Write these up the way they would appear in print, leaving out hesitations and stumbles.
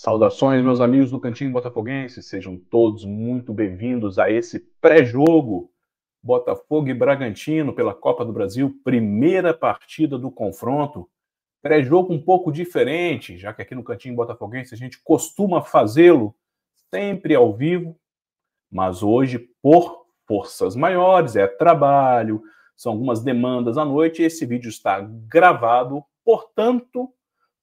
Saudações, meus amigos do Cantinho Botafoguense, sejam todos muito bem-vindos a esse pré-jogo Botafogo e Bragantino pela Copa do Brasil, primeira partida do confronto. Pré-jogo um pouco diferente, já que aqui no Cantinho Botafoguense a gente costuma fazê-lo sempre ao vivo, mas hoje, por forças maiores, é trabalho, são algumas demandas à noite, e esse vídeo está gravado, portanto,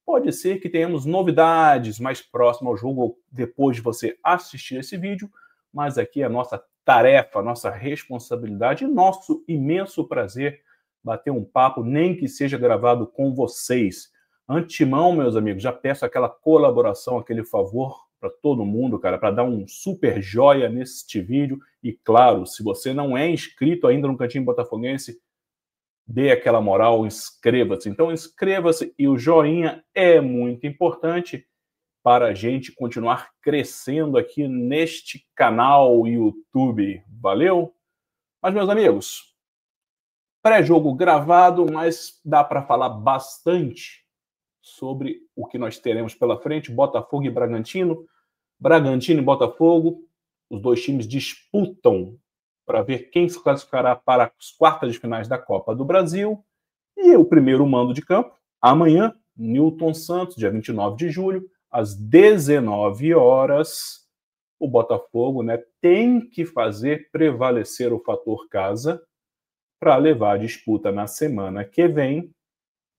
pode ser que tenhamos novidades mais próximas ao jogo depois de você assistir esse vídeo, mas aqui é a nossa tarefa, a nossa responsabilidade e nosso imenso prazer bater um papo, nem que seja gravado com vocês. Antemão, meus amigos, já peço aquela colaboração, aquele favor para todo mundo, cara, para dar um super joia neste vídeo. E claro, se você não é inscrito ainda no Cantinho Botafoguense, dê aquela moral, inscreva-se. Então inscreva-se e o joinha é muito importante para a gente continuar crescendo aqui neste canal YouTube. Valeu? Mas, meus amigos, pré-jogo gravado, mas dá para falar bastante sobre o que nós teremos pela frente, Botafogo e Bragantino. Bragantino e Botafogo, os dois times disputam para ver quem se classificará para as quartas de finais da Copa do Brasil. E o primeiro mando de campo, amanhã, Newton Santos, dia 29 de julho, às 19 horas, o Botafogo, né, tem que fazer prevalecer o fator casa para levar a disputa na semana que vem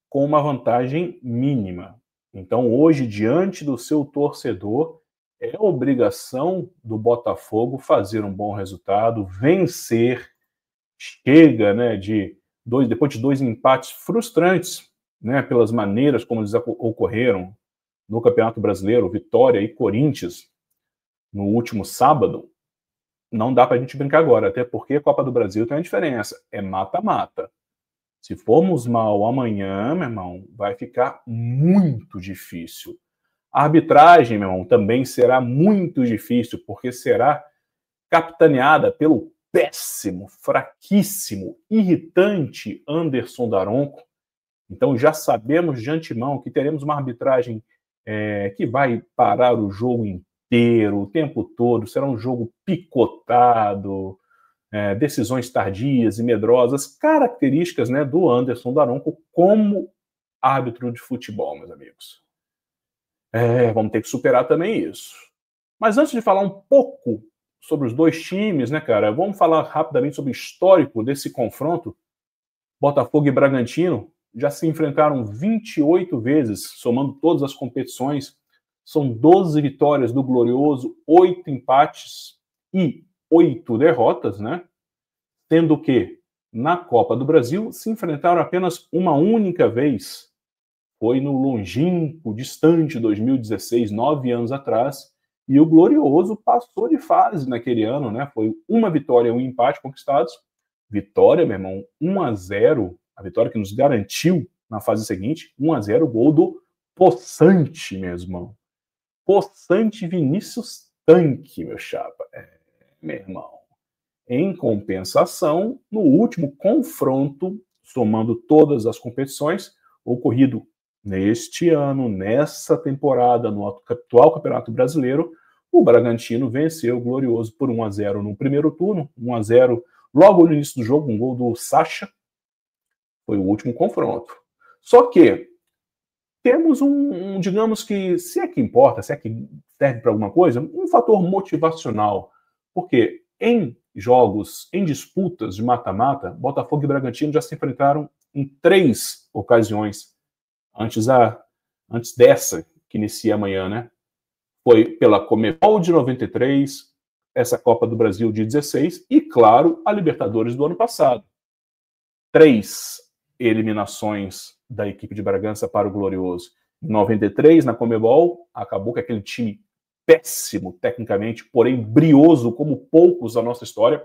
com uma vantagem mínima. Então, hoje, diante do seu torcedor, é obrigação do Botafogo fazer um bom resultado, vencer. Chega, né, depois de dois empates frustrantes, né, pelas maneiras como eles ocorreram no Campeonato Brasileiro, Vitória e Corinthians, no último sábado, não dá para a gente brincar agora, até porque a Copa do Brasil tem uma diferença, é mata-mata. Se formos mal amanhã, meu irmão, vai ficar muito difícil. A arbitragem, meu irmão, também será muito difícil, porque será capitaneada pelo péssimo, fraquíssimo, irritante Anderson Daronco. Então já sabemos de antemão que teremos uma arbitragem que vai parar o jogo inteiro, o tempo todo, será um jogo picotado, decisões tardias e medrosas, características, né, do Anderson Daronco como árbitro de futebol, meus amigos. Vamos ter que superar também isso. Mas antes de falar um pouco sobre os dois times, né, cara, vamos falar rapidamente sobre o histórico desse confronto. Botafogo e Bragantino já se enfrentaram 28 vezes, somando todas as competições. São 12 vitórias do Glorioso, 8 empates e 8 derrotas, né? Sendo que na Copa do Brasil se enfrentaram apenas uma única vez. Foi no longínquo, distante 2016, 9 anos atrás, e o Glorioso passou de fase naquele ano, né? Foi uma vitória e um empate conquistados. Vitória, meu irmão, 1-0, a vitória que nos garantiu na fase seguinte, 1-0, gol do Poçante, meu irmão. Poçante Vinícius Tanque, meu chapa. Meu irmão. Em compensação, no último confronto, somando todas as competições, ocorrido neste ano, nessa temporada, no atual Campeonato Brasileiro, o Bragantino venceu o Glorioso por 1-0 no primeiro turno, 1-0 logo no início do jogo, um gol do Sacha, foi o último confronto. Só que temos digamos que, se é que importa, se é que serve para alguma coisa, um fator motivacional, porque em jogos, em disputas de mata-mata, Botafogo e Bragantino já se enfrentaram em 3 ocasiões, antes dessa, que inicia amanhã, né? Foi pela Comebol de 93, essa Copa do Brasil de 16 e, claro, a Libertadores do ano passado. 3 eliminações da equipe de Bragança para o Glorioso. Em 93, na Comebol, acabou que aquele time péssimo tecnicamente, porém brioso como poucos da nossa história,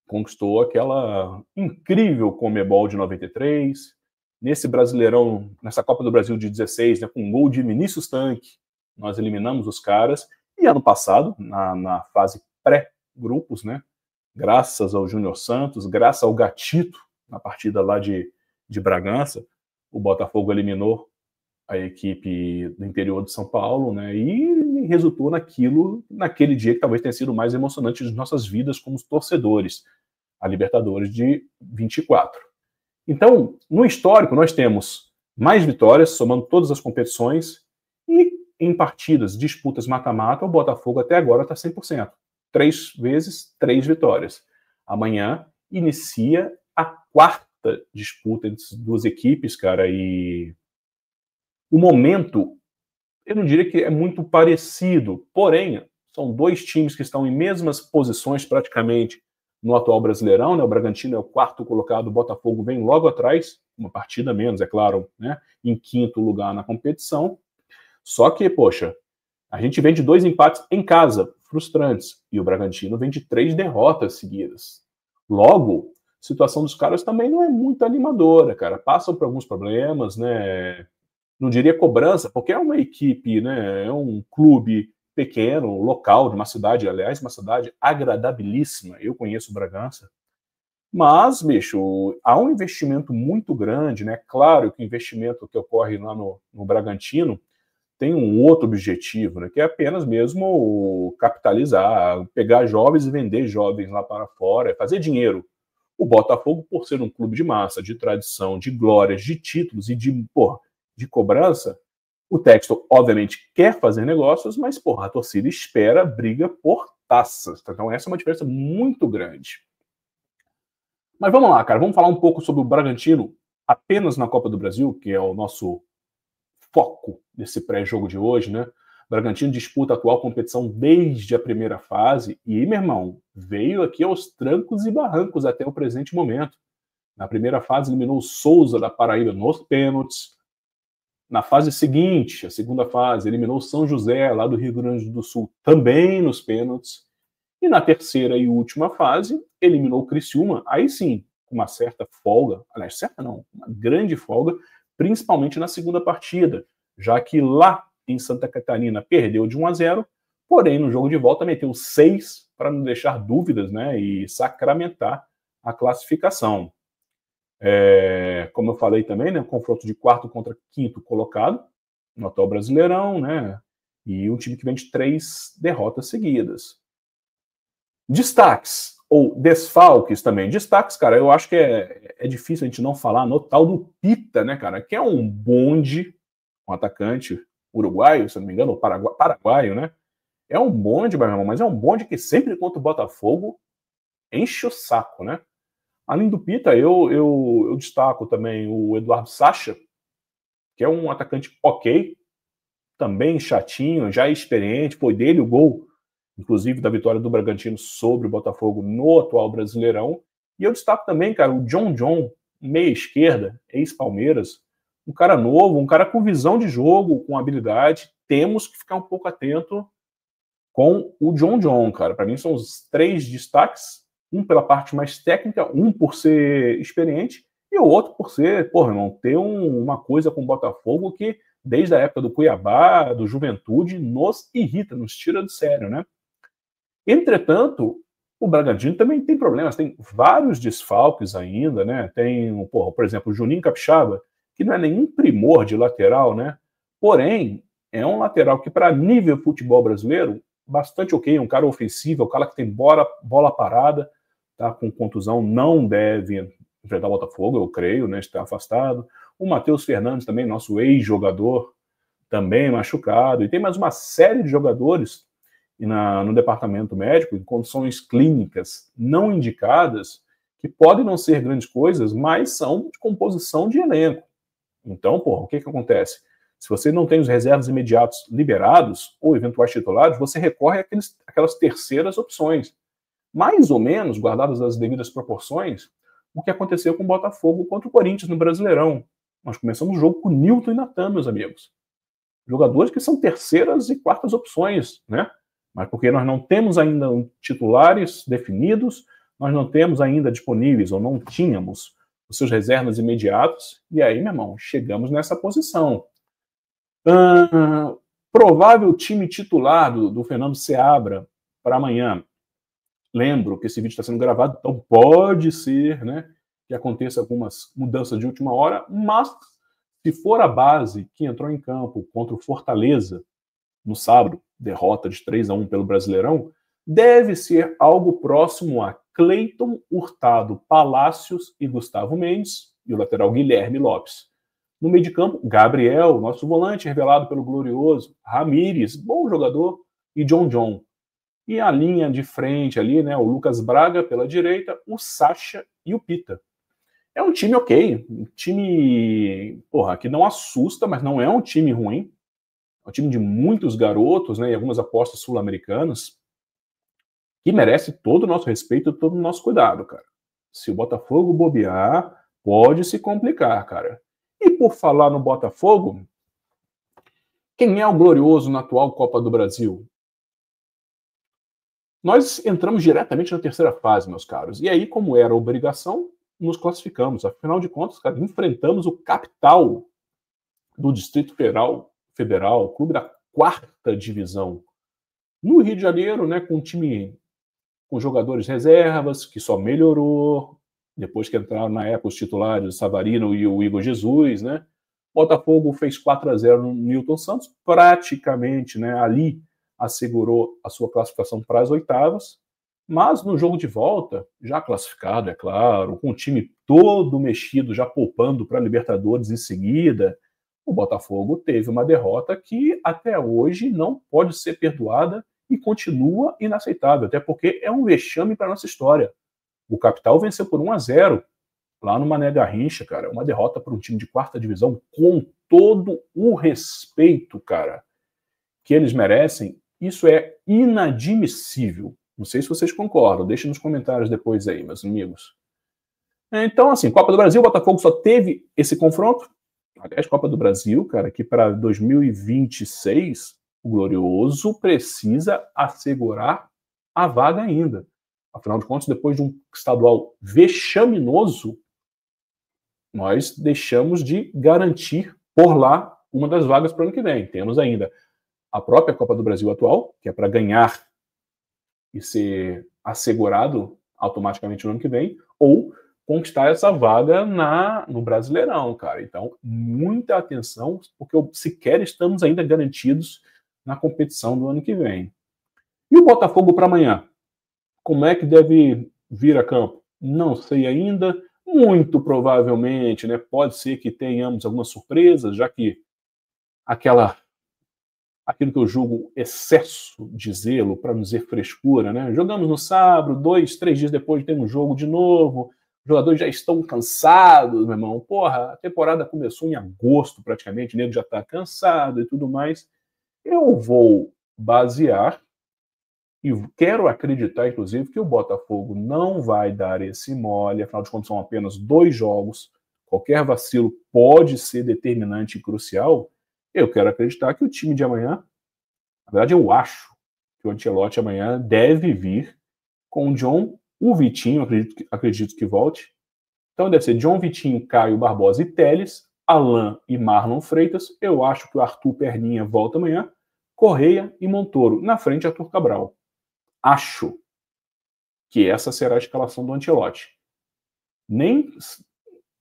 conquistou aquela incrível Comebol de 93, nesse Brasileirão, nessa Copa do Brasil de 16, né, com um gol de Vinícius Tanque, nós eliminamos os caras, e ano passado, na fase pré-grupos, né, graças ao Júnior Santos, graças ao Gatito, na partida lá de Bragança, o Botafogo eliminou a equipe do interior de São Paulo, né? E resultou naquele dia que talvez tenha sido o mais emocionante de nossas vidas como torcedores, a Libertadores de 24. Então, no histórico, nós temos mais vitórias, somando todas as competições, e em partidas, disputas mata-mata, o Botafogo até agora está 100%. 3 vezes, 3 vitórias. Amanhã inicia a quarta disputa entre as duas equipes, cara, e o momento, eu não diria que é muito parecido, porém, são dois times que estão em mesmas posições praticamente no atual Brasileirão, né? O Bragantino é o quarto colocado, o Botafogo vem logo atrás, uma partida menos, é claro, né? Em quinto lugar na competição. Só que, poxa, a gente vem de 2 empates em casa, frustrantes, e o Bragantino vem de 3 derrotas seguidas. Logo, a situação dos caras também não é muito animadora, cara. Passam por alguns problemas, né? Não diria cobrança, porque é uma equipe, né? É um clube pequeno, local, de uma cidade, aliás, uma cidade agradabilíssima. Eu conheço o Bragança. Mas, bicho, há um investimento muito grande, né? Claro que o investimento que ocorre lá no Bragantino tem um outro objetivo, né? Que é apenas mesmo capitalizar, pegar jovens e vender jovens lá para fora, fazer dinheiro. O Botafogo, por ser um clube de massa, de tradição, de glórias, de títulos e de cobrança, o Textor, obviamente, quer fazer negócios, mas, a torcida espera briga por taças. Então, essa é uma diferença muito grande. Mas vamos lá, cara. Vamos falar um pouco sobre o Bragantino apenas na Copa do Brasil, que é o nosso foco desse pré-jogo de hoje, né? O Bragantino disputa a atual competição desde a primeira fase e, meu irmão, veio aqui aos trancos e barrancos até o presente momento. Na primeira fase, eliminou o Souza da Paraíba nos pênaltis. Na fase seguinte, a segunda fase, eliminou o São José, lá do Rio Grande do Sul, também nos pênaltis. E na terceira e última fase, eliminou o Criciúma, aí sim, com uma certa folga, aliás, certa não, uma grande folga, principalmente na segunda partida, já que lá em Santa Catarina perdeu de 1-0, porém no jogo de volta meteu 6 para não deixar dúvidas, né, e sacramentar a classificação. Como eu falei também, né, um confronto de quarto contra quinto colocado no atual Brasileirão, né, e um time que vem de 3 derrotas seguidas. Destaques, ou desfalques também. Destaques, cara, eu acho que é difícil a gente não falar no tal do Pita, né, cara, que é um bonde, um atacante uruguaio, se não me engano, ou paraguaio, né? É um bonde, meu irmão, mas é um bonde que sempre contra o Botafogo enche o saco, né? Além do Pita, eu destaco também o Eduardo Sacha, que é um atacante ok, também chatinho, já experiente, foi dele o gol, inclusive da vitória do Bragantino sobre o Botafogo no atual Brasileirão. E eu destaco também, cara, o John, meia esquerda, ex-Palmeiras, um cara novo, um cara com visão de jogo, com habilidade. Temos que ficar um pouco atento com o John, cara. Para mim são os 3 destaques, um pela parte mais técnica, um por ser experiente e o outro por ser, irmão, ter uma coisa com o Botafogo que desde a época do Cuiabá, do Juventude, nos irrita, nos tira do sério, né? Entretanto, o Bragantino também tem problemas, tem vários desfalques ainda, né? Tem, por exemplo, o Juninho Capixaba, que não é nenhum primor de lateral, né? Porém, é um lateral que, para nível futebol brasileiro, bastante ok, um cara ofensivo, um cara que tem bola parada, tá com contusão, não deve enfrentar o Botafogo, eu creio, né? Está afastado. O Matheus Fernandes também, nosso ex-jogador, também machucado. E tem mais uma série de jogadores no departamento médico, em condições clínicas não indicadas, que podem não ser grandes coisas, mas são de composição de elenco. Então, o que acontece? Se você não tem os reservas imediatos liberados, ou eventuais titulares, você recorre àquelas terceiras opções. Mais ou menos, guardadas as devidas proporções, o que aconteceu com o Botafogo contra o Corinthians no Brasileirão. Nós começamos o jogo com Nilton e Natan, meus amigos. Jogadores que são terceiras e quartas opções, né? Mas porque nós não temos ainda titulares definidos, nós não temos ainda disponíveis, ou não tínhamos, os seus reservas imediatos, e aí, meu irmão, chegamos nessa posição. Provável time titular do Fernando Seabra para amanhã. Lembro que esse vídeo está sendo gravado, então pode ser, né, que aconteça algumas mudanças de última hora, mas Se for a base que entrou em campo contra o Fortaleza no sábado, derrota de 3-1 pelo Brasileirão, deve ser algo próximo a Cleiton, Hurtado, Palácios e Gustavo Mendes, e o lateral Guilherme Lopes. No meio de campo, Gabriel, nosso volante revelado pelo Glorioso, Ramires, bom jogador, e John. E a linha de frente ali, né, o Lucas Braga pela direita, o Sacha e o Pita. É um time ok, um time, que não assusta, mas não é um time ruim. É um time de muitos garotos, né, e algumas apostas sul-americanas, que merece todo o nosso respeito e todo o nosso cuidado, cara. Se o Botafogo bobear, pode se complicar, cara. E por falar no Botafogo, quem é o Glorioso na atual Copa do Brasil? Nós entramos diretamente na terceira fase, meus caros. E aí, como era obrigação, nos classificamos. Afinal de contas, cara, enfrentamos o capital do Distrito Federal, clube da 4ª divisão. No Rio de Janeiro, né, com um time com jogadores reservas, que só melhorou, depois que entraram na época os titulares, o Savarino e o Igor Jesus, né? Botafogo fez 4-0 no Newton Santos, praticamente, né, ali assegurou a sua classificação para as oitavas, mas no jogo de volta, já classificado, é claro, com o time todo mexido, já poupando para a Libertadores em seguida, o Botafogo teve uma derrota que até hoje não pode ser perdoada e continua inaceitável, até porque é um vexame para a nossa história. O Capital venceu por 1-0 lá no Mané Garrincha, cara. Uma derrota para um time de 4ª divisão, com todo o respeito, cara, que eles merecem. Isso é inadmissível. Não sei se vocês concordam. Deixem nos comentários depois aí, meus amigos. Então, assim, Copa do Brasil, o Botafogo só teve esse confronto. Aliás, Copa do Brasil, cara, que para 2026 o Glorioso precisa assegurar a vaga ainda. Afinal de contas, depois de um estadual vexaminoso, nós deixamos de garantir por lá uma das vagas para o ano que vem. Temos ainda a própria Copa do Brasil atual, que é para ganhar e ser assegurado automaticamente no ano que vem, ou conquistar essa vaga no Brasileirão, cara. Então, muita atenção, porque sequer estamos ainda garantidos na competição do ano que vem. E o Botafogo para amanhã? Como é que deve vir a campo? Não sei ainda. Muito provavelmente, né? Pode ser que tenhamos algumas surpresas, já que aquilo que eu julgo excesso de zelo, para não dizer frescura, né? Jogamos no sábado, 2, 3 dias depois tem um jogo de novo, os jogadores já estão cansados, meu irmão. Porra, a temporada começou em agosto praticamente, o nego já está cansado e tudo mais. Eu vou basear e quero acreditar, inclusive, que o Botafogo não vai dar esse mole, afinal de contas são apenas 2 jogos, qualquer vacilo pode ser determinante e crucial. Eu quero acreditar que o time de amanhã, na verdade eu acho que o Ancelotti amanhã deve vir com o John, o Vitinho, acredito que volte. Então deve ser John, Vitinho, Caio, Barbosa e Telles, Alain e Marlon Freitas. Eu acho que o Arthur Perninha volta amanhã, Correia e Montoro. Na frente, Arthur Cabral. Acho que essa será a escalação do Ancelotti.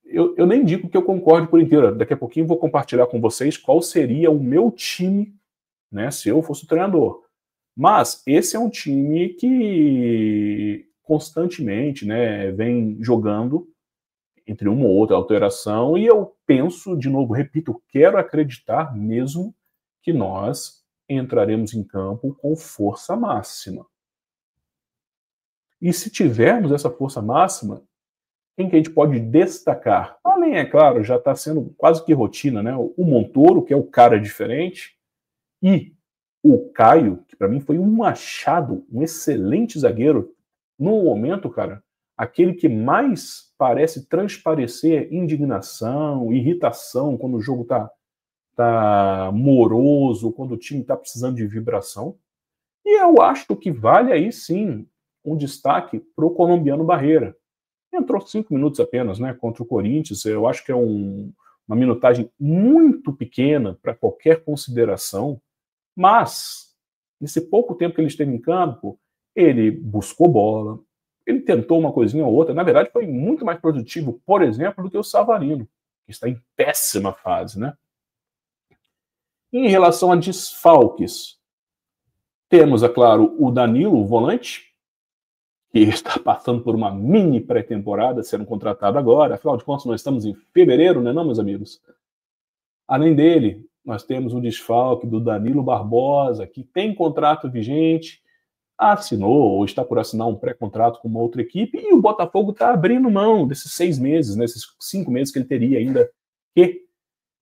Eu nem digo que eu concordo por inteiro. Daqui a pouquinho vou compartilhar com vocês qual seria o meu time, né, se eu fosse o treinador. Mas esse é um time que constantemente, né, vem jogando entre uma ou outra alteração, e eu penso, de novo, repito, quero acreditar mesmo que nós entraremos em campo com força máxima. E se tivermos essa força máxima, quem que a gente pode destacar? Além, é claro, já está sendo quase que rotina, né? O Montoro, que é o cara diferente, e o Caio, que para mim foi um achado, um excelente zagueiro. No momento, cara, aquele que mais parece transparecer indignação, irritação quando o jogo tá moroso, quando o time está precisando de vibração. E eu acho que vale aí sim um destaque para o colombiano Barreira. Entrou 5 minutos apenas, né, contra o Corinthians. Eu acho que é uma minutagem muito pequena para qualquer consideração, mas nesse pouco tempo que ele esteve em campo, ele buscou bola, ele tentou uma coisinha ou outra. Na verdade, foi muito mais produtivo, por exemplo, do que o Savarino. que está em péssima fase, né? Em relação a desfalques, temos, é claro, o Danilo, o volante, que está passando por uma mini pré-temporada, sendo contratado agora. Afinal de contas, nós estamos em fevereiro, não é não, meus amigos? Além dele, nós temos o desfalque do Danilo Barbosa, que tem contrato vigente, assinou ou está por assinar um pré-contrato com uma outra equipe, e o Botafogo está abrindo mão desses 6 meses, né, esses 5 meses que ele teria ainda que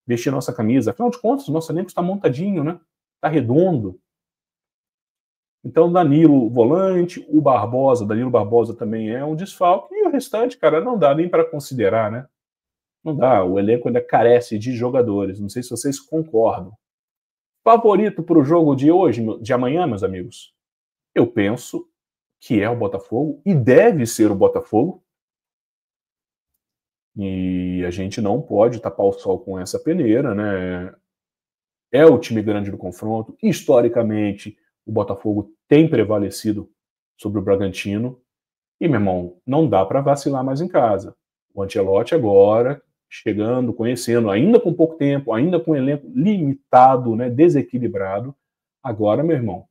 vestir a nossa camisa. Afinal de contas, o nosso elenco está montadinho, né? Está redondo. Então, Danilo, volante, o Barbosa, Danilo Barbosa também é um desfalque, e o restante, cara, não dá nem para considerar, né? Não dá, o elenco ainda carece de jogadores, não sei se vocês concordam. Favorito para o jogo de hoje, de amanhã, meus amigos? Eu penso que é o Botafogo, e deve ser o Botafogo, e a gente não pode tapar o sol com essa peneira, né? É o time grande do confronto, historicamente, o Botafogo tem prevalecido sobre o Bragantino. E, meu irmão, não dá para vacilar mais em casa. O Ancelotti agora, chegando, conhecendo, ainda com pouco tempo, ainda com um elenco limitado, né, desequilibrado, agora, meu irmão,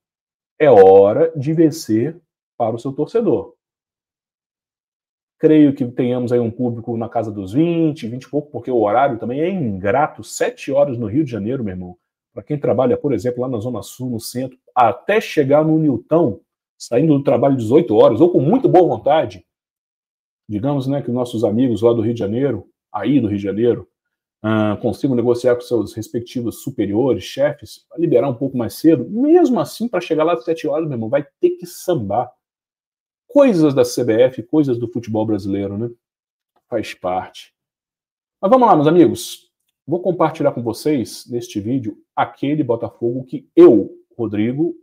é hora de vencer para o seu torcedor. Creio que tenhamos aí um público na casa dos 20 e pouco, porque o horário também é ingrato, 7 horas no Rio de Janeiro, meu irmão. Para quem trabalha, por exemplo, lá na Zona Sul, no centro, até chegar no Nilton, saindo do trabalho 18 horas, ou com muito boa vontade, digamos, né, que nossos amigos lá do Rio de Janeiro, aí do Rio de Janeiro, consigam negociar com seus respectivos superiores, chefes, para liberar um pouco mais cedo, mesmo assim, para chegar lá às 7 horas, meu irmão, vai ter que sambar. Coisas da CBF, coisas do futebol brasileiro, né? Faz parte. Mas vamos lá, meus amigos. Vou compartilhar com vocês, neste vídeo, aquele Botafogo que eu, Rodrigo,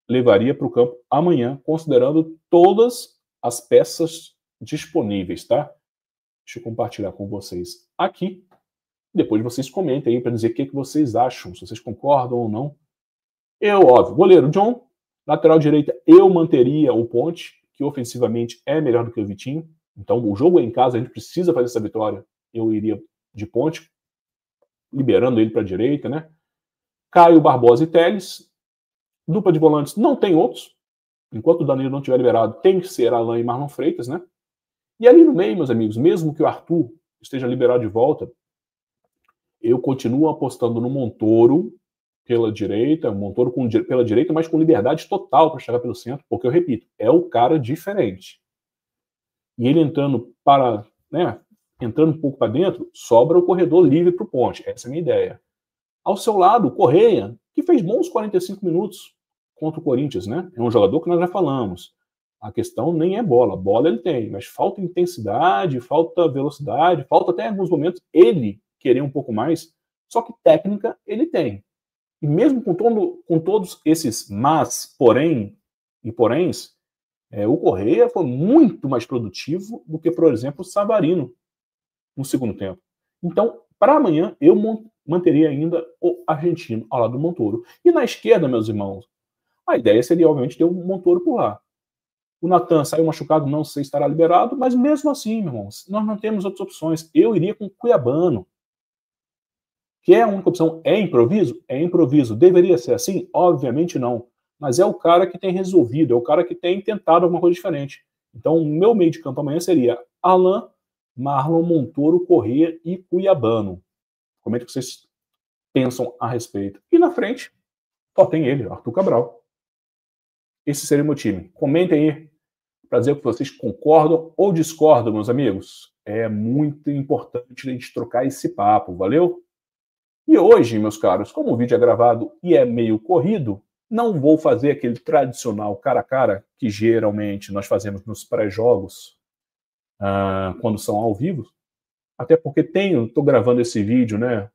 levaria para o campo amanhã, considerando todas as peças disponíveis, tá? Deixa eu compartilhar com vocês aqui. Depois vocês comentem aí para dizer o que vocês acham, se vocês concordam ou não. Eu, óbvio, goleiro John, lateral direita, eu manteria o Ponte, que ofensivamente é melhor do que o Vitinho. Então, o jogo é em casa, a gente precisa fazer essa vitória. Eu iria de Ponte, liberando ele para a direita, né? Caio, Barbosa e Telles. Dupla de volantes, não tem outros. Enquanto o Danilo não estiver liberado, tem que ser Alan e Marlon Freitas, né? E ali no meio, meus amigos, mesmo que o Arthur esteja liberado de volta, eu continuo apostando no Montoro pela direita, Montoro pela direita, mas com liberdade total para chegar pelo centro, porque eu repito, é o cara diferente. E ele entrando entrando um pouco para dentro, sobra o corredor livre para o Ponte. Essa é a minha ideia. Ao seu lado, o Correia, que fez bons 45 minutos contra o Corinthians, né? É um jogador que nós já falamos. A questão nem é bola. Bola ele tem, mas falta intensidade, falta velocidade, falta até em alguns momentos ele querer um pouco mais. Só que técnica ele tem. E mesmo com todos esses mas, porém e poréns, o Correia foi muito mais produtivo do que, por exemplo, o Savarino no segundo tempo. Então, para amanhã, eu manteria ainda o argentino ao lado do Montoro. E na esquerda, meus irmãos, a ideia seria, obviamente, ter o Montoro por lá. O Natan saiu machucado, não sei se estará liberado, mas mesmo assim, meus irmãos, nós não temos outras opções. Eu iria com o Cuiabano. Que é a única opção. É improviso? É improviso. Deveria ser assim? Obviamente não. Mas é o cara que tem resolvido, é o cara que tem tentado alguma coisa diferente. Então, o meu meio de campo amanhã seria Alan, Marlon, Montoro, Correia e Cuiabano. Como é que vocês pensam a respeito? E na frente, só tem ele, Arthur Cabral. Esse seria o meu time. Comentem aí para dizer que vocês concordam ou discordam, meus amigos. É muito importante a gente trocar esse papo, valeu? E hoje, meus caros, como o vídeo é gravado e é meio corrido, não vou fazer aquele tradicional cara a cara que geralmente nós fazemos nos pré-jogos, quando são ao vivo, até porque estou gravando esse vídeo, né,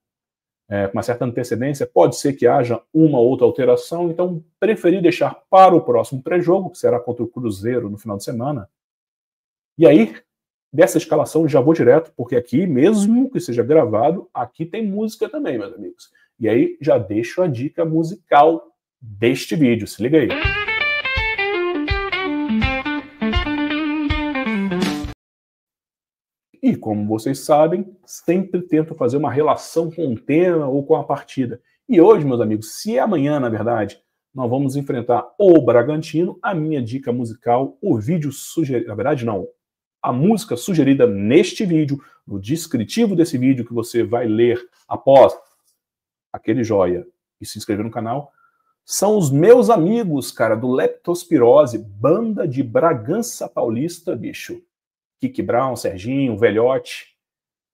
com uma certa antecedência, pode ser que haja uma ou outra alteração, então preferi deixar para o próximo pré-jogo, que será contra o Cruzeiro no final de semana. E aí, dessa escalação já vou direto, porque aqui, mesmo que seja gravado, aqui tem música também, meus amigos. E aí já deixo a dica musical deste vídeo, se liga aí. E, como vocês sabem, sempre tento fazer uma relação com o tema ou com a partida. E hoje, meus amigos, se é amanhã, na verdade, nós vamos enfrentar o Bragantino, a minha dica musical, o vídeo sugerido, na verdade não, a música sugerida neste vídeo, no descritivo desse vídeo que você vai ler após aquele joia e se inscrever no canal, são os meus amigos, cara, do Leptospirose, banda de Bragança Paulista, bicho. Kiki Brown, Serginho, Velhote,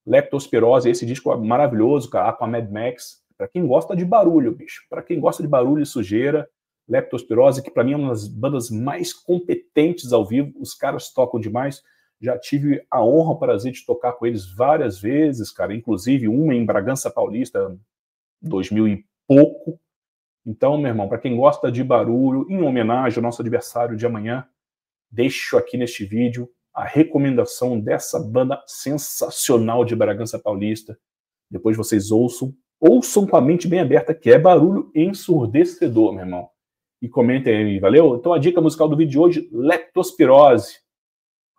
Leptospirose, esse disco é maravilhoso, cara, com a Mad Max. Pra quem gosta de barulho, bicho. Pra quem gosta de barulho e sujeira, Leptospirose, que pra mim é uma das bandas mais competentes ao vivo, os caras tocam demais. Já tive a honra, o prazer de tocar com eles várias vezes, cara, inclusive uma em Bragança Paulista, 2000 e pouco. Então, meu irmão, para quem gosta de barulho, em homenagem ao nosso adversário de amanhã, deixo aqui neste vídeo a recomendação dessa banda sensacional de Bragança Paulista. Depois vocês ouçam com a mente bem aberta, que é barulho ensurdecedor, meu irmão. E comentem aí, valeu? Então a dica musical do vídeo de hoje, Leptospirose.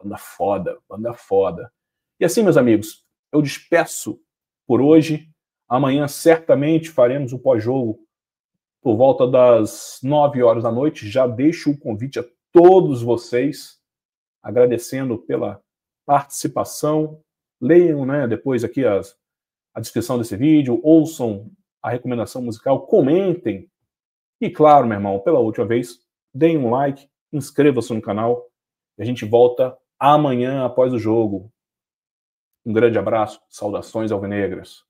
Banda foda, banda foda. E assim, meus amigos, eu despeço por hoje. Amanhã certamente faremos o pós-jogo por volta das 9 horas da noite. Já deixo o convite a todos vocês, agradecendo pela participação. Leiam, né, depois aqui a descrição desse vídeo, ouçam a recomendação musical, comentem. E claro, meu irmão, pela última vez, deem um like, inscreva-se no canal e a gente volta amanhã após o jogo. Um grande abraço, saudações alvinegras.